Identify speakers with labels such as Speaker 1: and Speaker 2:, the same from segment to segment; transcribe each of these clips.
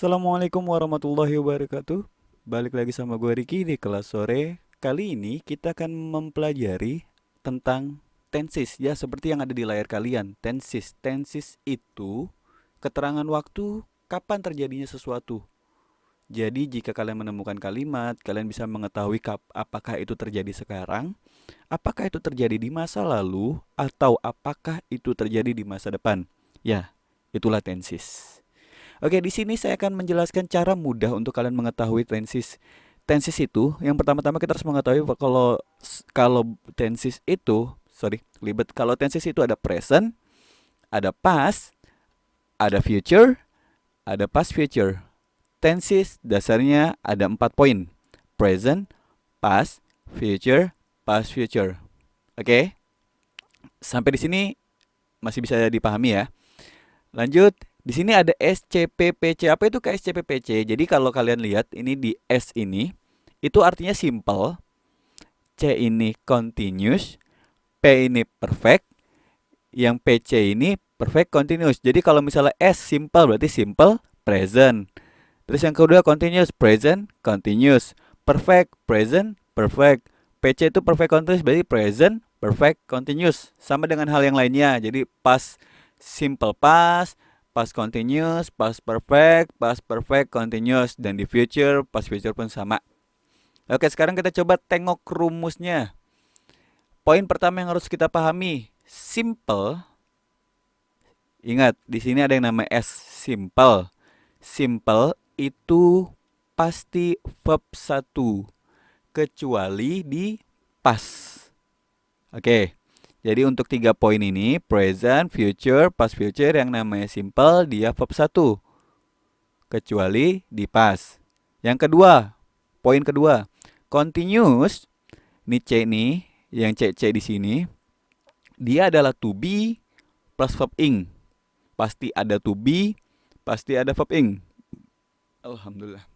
Speaker 1: Assalamualaikum warahmatullahi wabarakatuh. Balik lagi sama gue Riki di kelas sore. Kali ini kita akan mempelajari tentang tenses ya, seperti yang ada di layar kalian. Tenses. Tenses itu keterangan waktu kapan terjadinya sesuatu. Jadi jika kalian menemukan kalimat, kalian bisa mengetahui apakah itu terjadi sekarang, apakah itu terjadi di masa lalu, atau apakah itu terjadi di masa depan. Ya, itulah tenses. Oke, di sini saya akan menjelaskan cara mudah untuk kalian mengetahui tenses. Tenses itu, yang pertama-tama kita harus mengetahui kalau kalau tenses itu, sorry, libet. Kalau tenses itu ada present, ada past, ada future, ada past future. Tenses dasarnya ada 4 poin. Present, past, future, past future. Oke? Sampai di sini masih bisa dipahami ya. Lanjut, di sini ada SCPPC. Apa itu ke SCPPC? Jadi kalau kalian lihat ini di S ini, itu artinya simple, C ini continuous, P ini perfect, yang PC ini perfect continuous. Jadi kalau misalnya S simple berarti simple present. Terus yang kedua continuous, present continuous, perfect present perfect. PC itu perfect continuous berarti present perfect continuous. Sama dengan hal yang lainnya. Jadi past simple past, past continuous, past perfect continuous, dan di future, past future pun sama. Oke, sekarang kita coba tengok rumusnya. Poin pertama yang harus kita pahami, simple. Ingat, di sini ada yang namanya S, simple. Simple itu pasti verb 1 kecuali di past. Oke. Jadi untuk 3 poin ini, present, future, past future, yang namanya simple dia verb 1 kecuali di past. Yang kedua, poin kedua, continuous. Ini C nih, yang C di sini, dia adalah to be plus verb ing. Pasti ada to be, pasti ada verb ing. Alhamdulillah.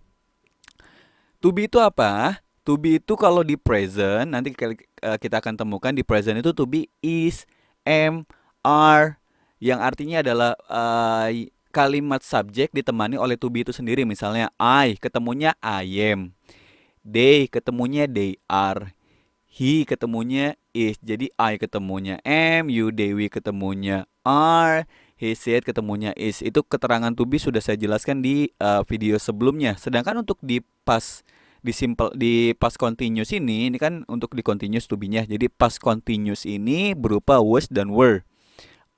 Speaker 1: To be itu apa? To be itu kalau di present, nanti kita akan temukan di present itu to be is, am, are, yang artinya adalah kalimat subjek ditemani oleh to be itu sendiri. Misalnya I ketemunya I am, they ketemunya they are, he ketemunya is. Jadi I ketemunya am, you, they, we ketemunya are, he said ketemunya is. Itu keterangan to be sudah saya jelaskan di video sebelumnya. Sedangkan untuk di past continuous ini kan untuk di continuous to be-nya. Jadi past continuous ini berupa was dan were.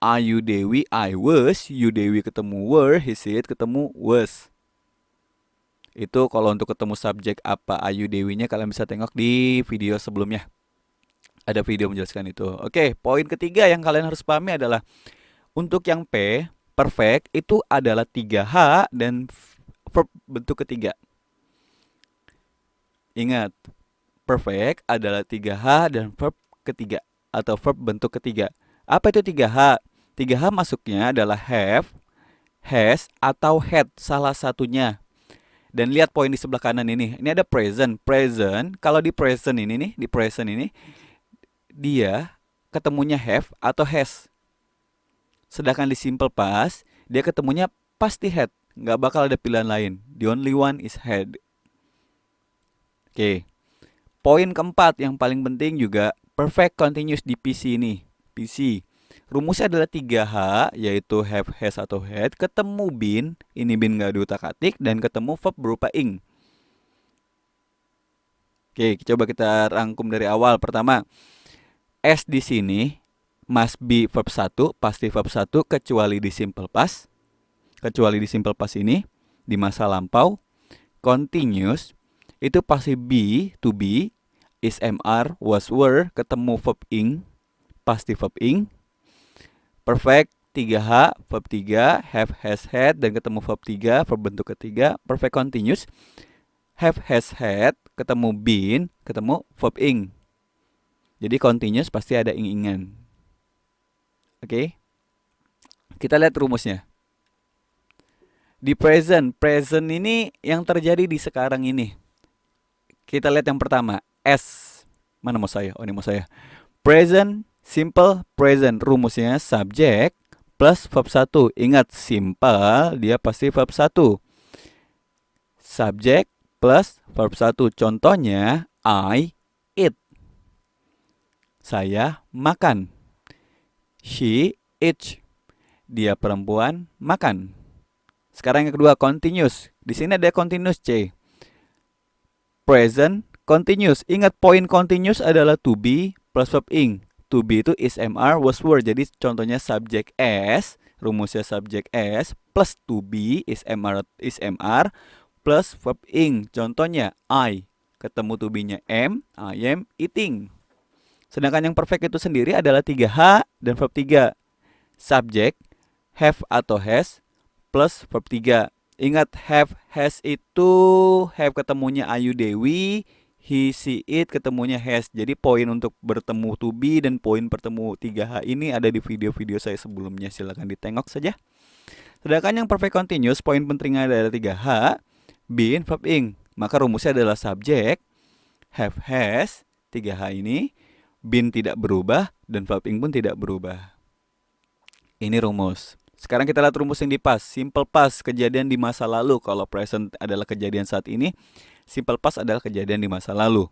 Speaker 1: Are you, Dewi, I was, you, Dewi ketemu were, he said ketemu was. Itu kalau untuk ketemu subjek apa Ayu Dewinya kalian bisa tengok di video sebelumnya. Ada video menjelaskan itu. Oke, poin ketiga yang kalian harus pahami adalah untuk yang P, perfect, itu adalah 3H dan verb bentuk ketiga. Ingat, perfect adalah 3H dan verb ketiga atau verb bentuk ketiga. Apa itu 3H? 3H masuknya adalah have, has, atau had, salah satunya. Dan lihat poin di sebelah kanan ini. Ini ada present. Present, kalau di present ini nih, di present ini dia ketemunya have atau has. Sedangkan di simple past, dia ketemunya pasti had. Nggak bakal ada pilihan lain. The only one is had. Oke. Poin keempat yang paling penting juga perfect continuous di PC ini. PC. Rumusnya adalah 3H, yaitu have, has, atau had, ketemu been, ini been nggak diutak-atik, dan ketemu verb berupa ing. Oke, coba kita rangkum dari awal. Pertama, S di sini must be verb 1, pasti verb 1, kecuali di simple past. Kecuali di simple past ini, di masa lampau. Continuous, itu pasti be, to be, is, am, are, was, were, ketemu verb ing, pasti verb ing. Perfect 3H, verb 3, have, has, had, dan ketemu verb 3, verb bentuk ketiga. Perfect continuous, have, has, had, ketemu been, ketemu verb ing. Jadi continuous pasti ada ing-ingan. Oke. Kita lihat rumusnya. Di present, present ini yang terjadi di sekarang ini. Kita lihat yang pertama, S. Mana mau saya? Oh, ini mau saya. Present, simple, present. Rumusnya subject plus verb 1. Ingat, simple dia pasti verb 1. subjek plus verb 1. Contohnya, I eat. Saya makan. She eats. Dia perempuan makan. Sekarang yang kedua, continuous. Di sini ada continuous C. Present continuous. Ingat poin continuous adalah to be plus verb ing. To be itu is, MR, was, were. Jadi contohnya subject as, rumusnya subject as plus to be is, MR plus verb ing. Contohnya I, ketemu to be-nya am, I am eating. Sedangkan yang perfect itu sendiri adalah 3H dan verb 3. Subject, have atau has plus verb 3. Ingat have, has itu have ketemunya Ayu Dewi, he, she, it ketemunya has. Jadi poin untuk bertemu to be dan poin bertemu 3H ini ada di video-video saya sebelumnya. Silahkan ditengok saja. Sedangkan yang perfect continuous, poin pentingnya adalah 3H, been, verb ing. Maka rumusnya adalah subject, have, has, 3H ini, been tidak berubah, dan verb ing pun tidak berubah. Ini rumus. Sekarang kita lihat rumus yang di past. Simple past, kejadian di masa lalu. Kalau present adalah kejadian saat ini, simple past adalah kejadian di masa lalu.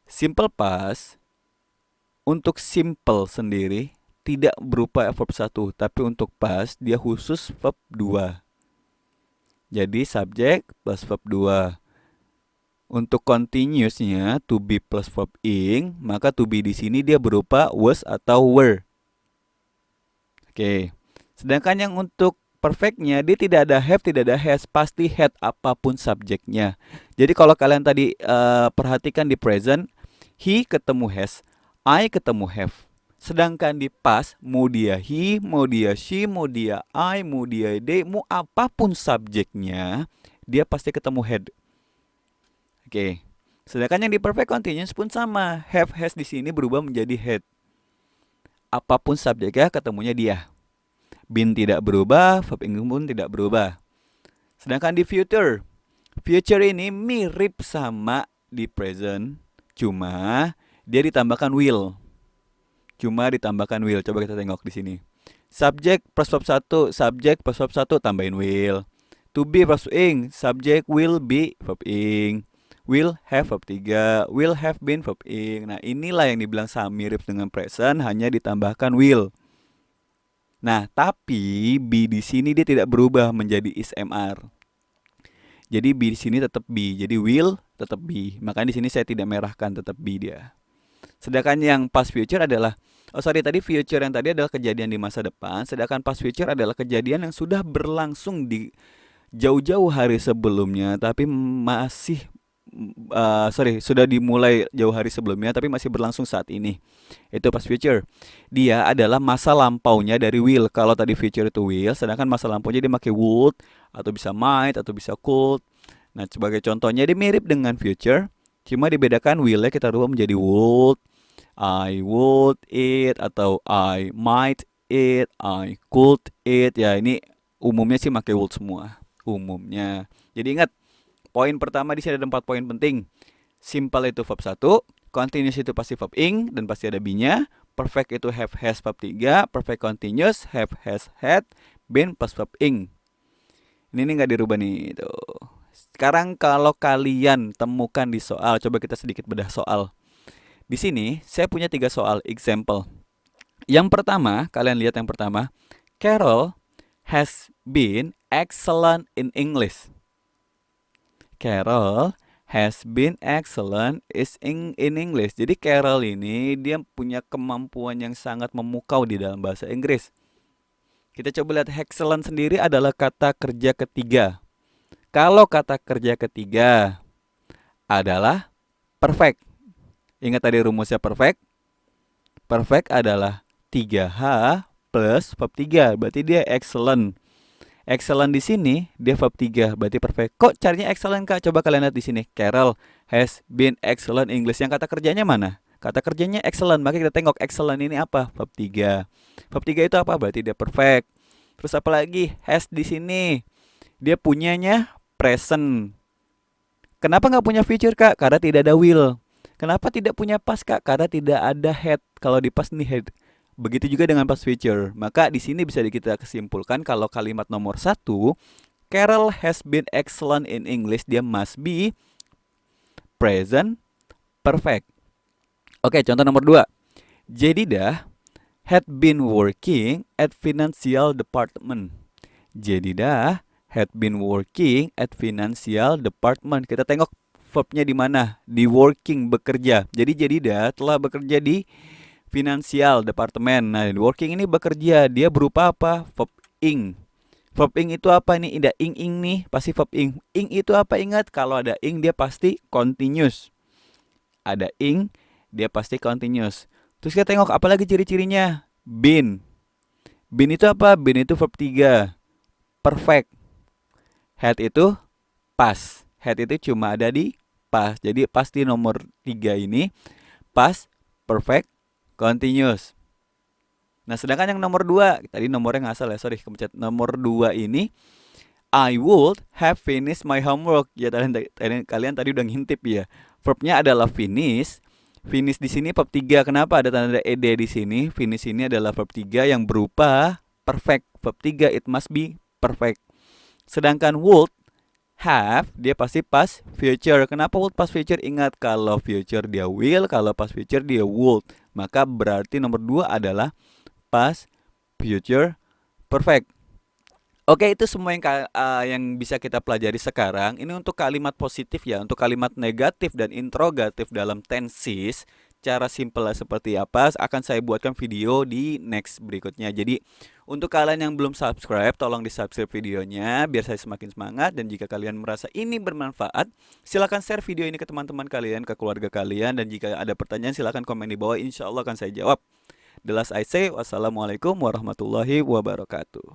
Speaker 1: Simple past, untuk simple sendiri tidak berupa verb 1, tapi untuk past dia khusus verb 2. Jadi subjek plus verb 2. Untuk continuousnya to be plus verb ing, maka to be di sini dia berupa was atau were. Oke. Sedangkan yang untuk perfectnya dia tidak ada have, tidak ada has, pasti had apapun subjeknya. Jadi kalau kalian tadi perhatikan di present, he ketemu has, I ketemu have. Sedangkan di past, mau dia he, mau dia she, mau dia I, mau dia they, mau apapun subjeknya, dia pasti ketemu had. Oke. Sedangkan yang di perfect continuous pun sama, have, has di sini berubah menjadi had. Apapun subjeknya ketemunya dia. Been tidak berubah, verb ing pun tidak berubah. Sedangkan di future, future ini mirip sama di present, cuma dia ditambahkan will. Coba kita tengok di sini. Subject plus verb 1, subject plus verb 1 tambahin will. To be plus ing, subject will be verb ing. Will have verb 3, will have been verb ing. Nah, inilah yang dibilang sama mirip dengan present, hanya ditambahkan will. Nah, tapi be di sini dia tidak berubah menjadi is, MR. Jadi be di sini tetap be. Jadi will tetap be. Makanya di sini saya tidak merahkan, tetap be dia. Sedangkan yang past future adalah tadi future yang tadi adalah kejadian di masa depan, sedangkan past future adalah kejadian yang sudah berlangsung di jauh-jauh hari sebelumnya, tapi masih sudah dimulai jauh hari sebelumnya tapi masih berlangsung saat ini. Itu past future. Dia adalah masa lampaunya dari will. Kalau tadi future itu will, sedangkan masa lampaunya dia pakai would atau bisa might atau bisa could. Nah, sebagai contohnya dia mirip dengan future, cuma dibedakan will-nya kita rubah menjadi would, I would eat atau I might eat, I could eat. Ya, ini umumnya sih pakai would semua umumnya. Jadi ingat, poin pertama di sini ada 4 poin penting. Simple itu verb 1, continuous itu pasti verb ing dan pasti ada be-nya. Perfect itu have, has, verb 3, perfect continuous have, has, had, been plus verb ing. Ini nggak dirubah nih tuh. Sekarang kalau kalian temukan di soal, coba kita sedikit bedah soal. Di sini saya punya 3 soal example. Yang pertama, kalian lihat yang pertama, Carol has been excellent in English. Carol has been excellent in English. Jadi Carol ini dia punya kemampuan yang sangat memukau di dalam bahasa Inggris. Kita coba lihat excellent sendiri adalah kata kerja ketiga. Kalau kata kerja ketiga adalah perfect. Ingat tadi rumusnya perfect. Perfect adalah 3H plus verb 3. Berarti dia excellent. Excellent di sini dia verb 3, berarti perfect. Kok carinya excellent, Kak? Coba kalian lihat di sini. Carol has been excellent English. Yang kata kerjanya mana? Kata kerjanya excellent. Maka kita tengok excellent ini apa? Verb 3. Verb 3 itu apa? Berarti dia perfect. Terus apa lagi? Has di sini dia punyanya present. Kenapa nggak punya future, Kak? Karena tidak ada will. Kenapa tidak punya past, Kak? Karena tidak ada had. Kalau di past nih had. Begitu juga dengan past future. Maka di sini bisa kita kesimpulkan kalau kalimat nomor 1 Carol has been excellent in English. Dia must be present perfect. Oke, contoh nomor 2. Jedidah had been working at financial department. Jedidah had been working at financial department. Kita tengok verbnya di mana? Di working, bekerja. Jadi Jedidah telah bekerja di financial department. Nah, di working ini bekerja, dia berupa apa? Verb ing. Verb ing itu apa nih? Ada ing nih, pasti verb ing. Ing itu apa? Ingat, kalau ada ing dia pasti continuous. Ada ing, dia pasti continuous. Terus kita tengok apalagi ciri-cirinya. Been. Been itu apa? Been itu verb 3. Perfect. Had itu past. Had itu cuma ada di past. Jadi pasti nomor 3 ini past, perfect, continuous. Nah, sedangkan yang nomor 2, tadi nomornya ngasal ya, sorry, kepencet. Nomor 2 ini I would have finished my homework. Ya, kalian tadi udah ngintip ya. Verbnya adalah finish. Finish di sini verb 3. Kenapa ada tanda ed di sini? Finish ini adalah verb 3 yang berupa perfect. Verb 3, it must be perfect. Sedangkan would have, dia pasti past future. Kenapa would past future? Ingat, kalau future dia will, kalau past future dia would. Maka berarti nomor 2 adalah past future perfect. Oke, itu semua yang bisa kita pelajari sekarang. Ini untuk kalimat positif ya. Untuk kalimat negatif dan interrogatif dalam tenses, cara simpelnya seperti apa akan saya buatkan video di next berikutnya. Jadi untuk kalian yang belum subscribe, tolong di subscribe videonya biar saya semakin semangat. Dan jika kalian merasa ini bermanfaat, silahkan share video ini ke teman-teman kalian, ke keluarga kalian. Dan jika ada pertanyaan silahkan komen di bawah, insya Allah akan saya jawab. The last I say, wassalamualaikum warahmatullahi wabarakatuh.